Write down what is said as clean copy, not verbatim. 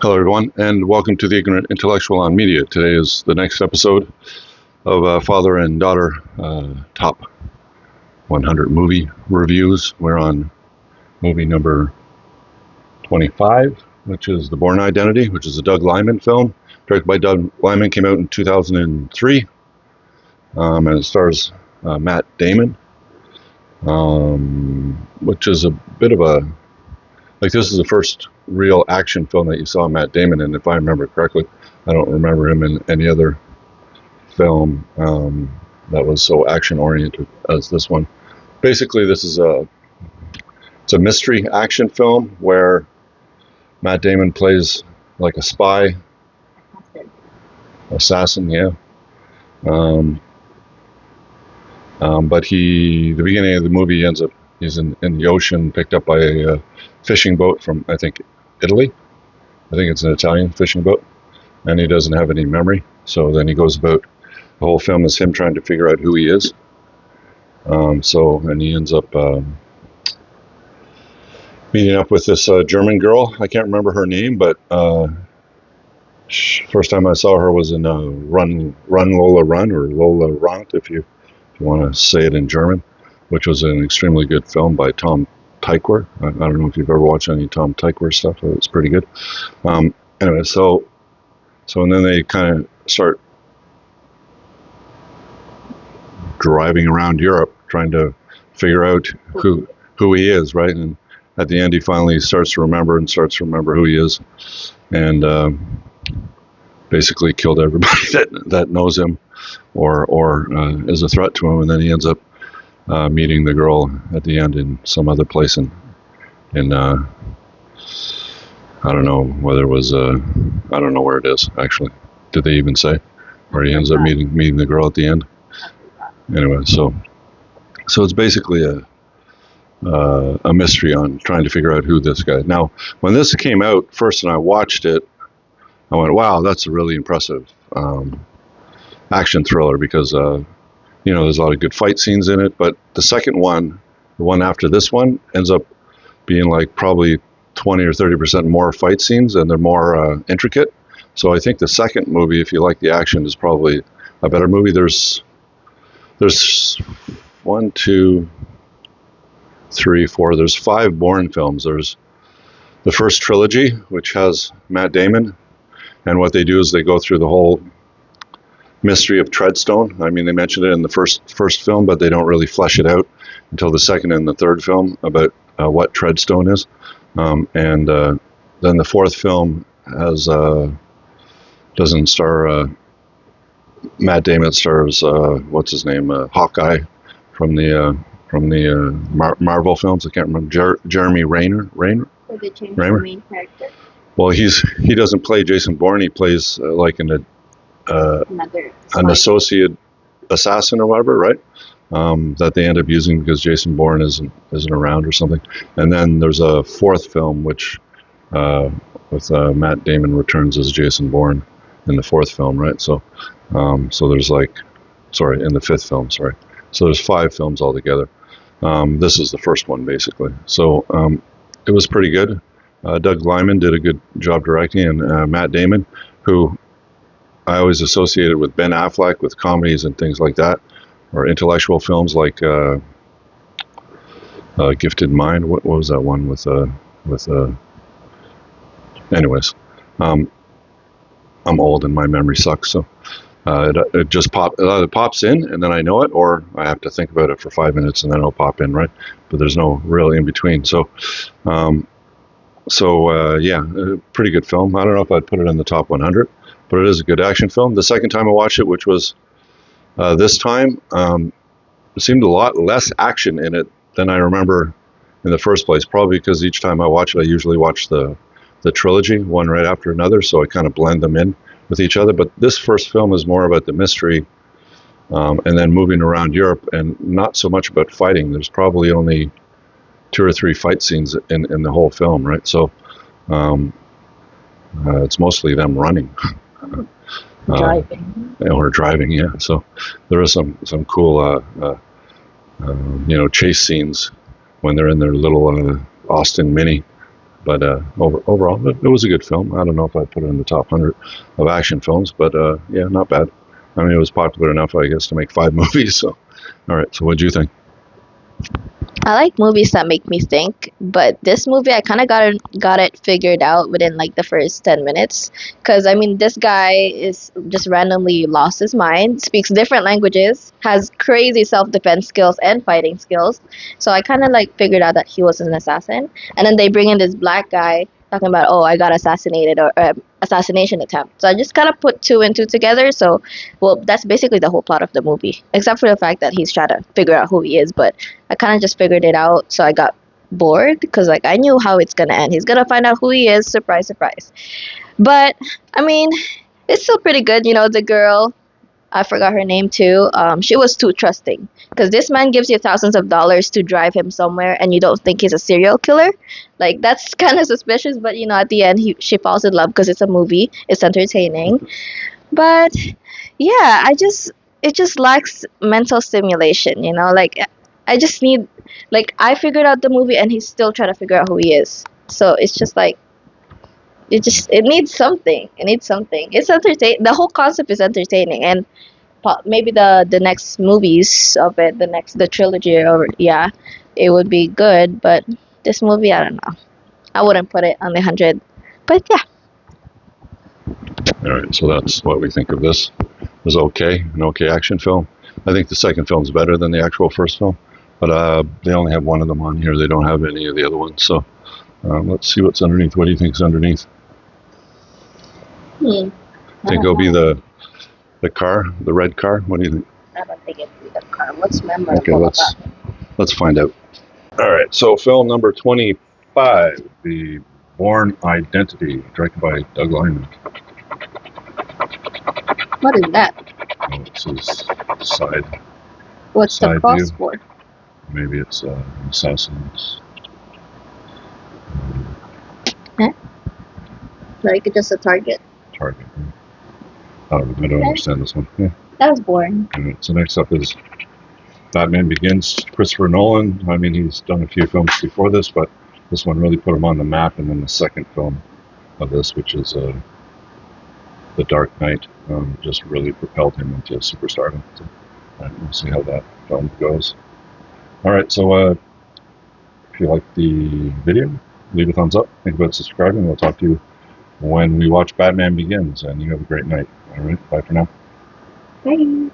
Hello, everyone, and welcome to the Ignorant Intellectual on Media. Today is the next episode of Father and Daughter Top 100 Movie Reviews. We're on movie number 25, which is The Bourne Identity, which is a Doug Liman film. Directed by Doug Liman, came out in 2003, and it stars Matt Damon, which is a bit of a... this is the first real action film that you saw Matt Damon in, if I remember correctly. I don't remember him in any other film that was so action-oriented as this one. Basically, it's a mystery action film where Matt Damon plays like a spy, assassin, yeah. But the beginning of the movie ends up, he's in the ocean, picked up by a fishing boat from, I think, Italy. I think it's an Italian fishing boat, and he doesn't have any memory. So then he goes about, the whole film is him trying to figure out who he is. And he ends up meeting up with this German girl. I can't remember her name, but first time I saw her was in Run Lola Run, or Lola Rant, if you want to say it in German, which was an extremely good film by Tom Tykwer. I don't know if you've ever watched any Tom Tykwer stuff. It's pretty good. Anyway, and then they kind of start driving around Europe trying to figure out who he is, right? And at the end, he finally starts to remember who he is, and basically killed everybody that knows him or is a threat to him. And then he ends up meeting the girl at the end in some other place in I don't know whether it was I don't know where it is actually. Did they even say? Or he ends up meeting the girl at the end. Anyway, so it's basically a mystery on trying to figure out who this guy is. Now, when this came out first and I watched it, I went, wow, that's a really impressive action thriller, because there's a lot of good fight scenes in it. But the second one, the one after this one, ends up being like probably 20 or 30% more fight scenes, and they're more intricate. So I think the second movie, if you like the action, is probably a better movie. There's 1, 2, 3, 4. There's 5 Bourne films. There's the first trilogy, which has Matt Damon, and what they do is they go through the whole mystery of Treadstone. I mean, they mentioned it in the first film, but they don't really flesh it out until the second and the third film about what Treadstone is. And then the fourth film doesn't star Matt Damon. It stars what's his name, Hawkeye from the Marvel films. I can't remember. Jeremy Renner. So they changed the main character. Well, he doesn't play Jason Bourne. He plays like an associate assassin or whatever, right? That they end up using because Jason Bourne isn't around or something. And then there's a fourth film which with Matt Damon returns as Jason Bourne in the fourth film, right? So there's in the fifth film, sorry. So there's 5 films altogether. This is the first one, basically. So it was pretty good. Doug Liman did a good job directing, and Matt Damon, who I always associated with Ben Affleck with comedies and things like that, or intellectual films like Gifted Mind. What was that one with anyways, I'm old and my memory sucks, so it just pops in, and then I know it, or I have to think about it for 5 minutes and then it'll pop in, right? But there's no real in between. So yeah, a pretty good film. I don't know if I'd put it in the top 100, but it is a good action film. The second time I watched it, which was this time, there seemed a lot less action in it than I remember in the first place, probably because each time I watch it, I usually watch the trilogy, one right after another, so I kind of blend them in with each other. But this first film is more about the mystery, and then moving around Europe, and not so much about fighting. There's probably only 2 or 3 fight scenes in the whole film, right? So it's mostly them running. Driving, yeah. So there is some cool chase scenes when they're in their little Austin Mini, But overall, it was a good film. I don't know if I'd put it in the top 100 of action films, but yeah, not bad. I mean, it was popular enough, I guess, to make 5 movies. So, all right. So, what do you think? I like movies that make me think, but this movie I kind of got it figured out within like the first 10 minutes. Because I mean, this guy is just randomly lost his mind, speaks different languages, has crazy self-defense skills and fighting skills. So I kind of like figured out that he was an assassin. And then they bring in this black guy talking about, oh, I got assassinated, or assassination attempt. So I just kind of put two and two together. So, well, that's basically the whole plot of the movie, except for the fact that he's trying to figure out who he is. But I kind of just figured it out, so I got bored because like I knew how it's gonna end. He's gonna find out who he is. Surprise, surprise. But I mean, it's still pretty good. You know, the girl, I forgot her name too. She was too trusting because this man gives you thousands of dollars to drive him somewhere, and you don't think he's a serial killer. Like that's kind of suspicious. But you know, at the end, she falls in love because it's a movie. It's entertaining. But yeah, it just lacks mental stimulation. You know, like I just need like I figured out the movie, and he's still trying to figure out who he is. So it's just like it needs something. It needs something. It's entertain. The whole concept is entertaining, and maybe the next movies of it, the trilogy, or yeah, it would be good. But this movie, I don't know. I wouldn't put it on the 100. But yeah, All right. So that's what we think of this. It was okay, an okay action film. I think the second film's better than the actual first film, but they only have one of them on here. They don't have any of the other ones. So let's see what's underneath. What do you think is underneath? I Think it'll be the car, the red car? What do you think? I don't think it'd be the car. What's memorable Okay, let's find out. All right, so film number 25, the Bourne Identity, directed by Doug Liman. What is that? Oh, this is side. What's Side the cross view. for? Maybe it's assassins. Like just a target. Target. I don't understand this one. Yeah. That was boring. All right, so next up is Batman Begins. Christopher Nolan. I mean, he's done a few films before this, but this one really put him on the map. And then the second film of this, which is The Dark Knight, just really propelled him into superstardom. So, we'll see how that film goes. All right, so if you like the video, leave a thumbs up. Think about subscribing. We'll talk to you when we watch Batman Begins, and you have a great night. All right, bye for now. Bye.